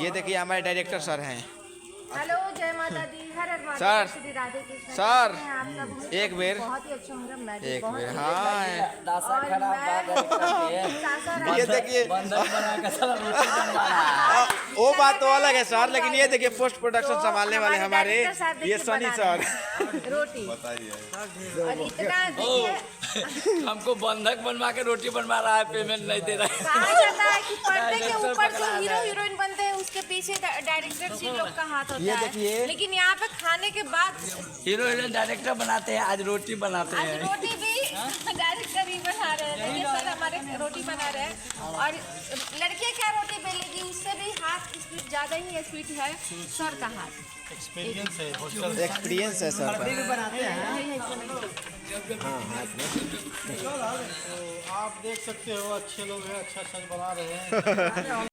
ये देखिए हमारे डायरेक्टर सर हैं। हेलो, जय माता दी, हर हर महादेव, सर, श्री राधे कृष्ण। सर, कैसे हैं आप सब? उम्मीद एक करती हूँ बेर, बहुत ही अच्छे होंगे। मैं भी एक बहुत बेर, ही हाँ दासा और खराब मैं ये देखिए बंधक बना के साला रोटी बनवा रहा है। वो बात तो अलग है सर, लेकिन ये देखिए पोस्ट प्रोडक्शन संभालने वाले हमारे डायरेक्टर साहब ये देखिए सनी बना सर। रहे हैं रोटी और इतना देखिए हमको बंधक बनवा के रोटी बनवा रहा है, पेमेंट नहीं दे रहा है। कहा जाता है कि पर्दे के ऊपर जो हीरो हीरोइन बनते हैं उसके पीछे डायरेक्टर जी लोग का हाथ होता ये है, देखिए। लेकिन यहाँ पे खाने के बाद हीरो हीरोइन डायरेक्टर बनाते हैं, आज रोटी बनाते आज हैं। रोटी भी डायरेक्टर ही बना रहे हैं। देखिए सर हमारे रोटी बना रहे हैं और लड़कियाँ क्या रोटी बेलेगी, उससे भी हाथ स्पीड ज़्यादा ही स्पीड है सर का हाथ। एक्सपीरियंस है होटल एक्सपीरियंस है सर का। तो आप देख सकते हो, अच्छे लोग हैं, अच्छा अच्छा बना रहे हैं।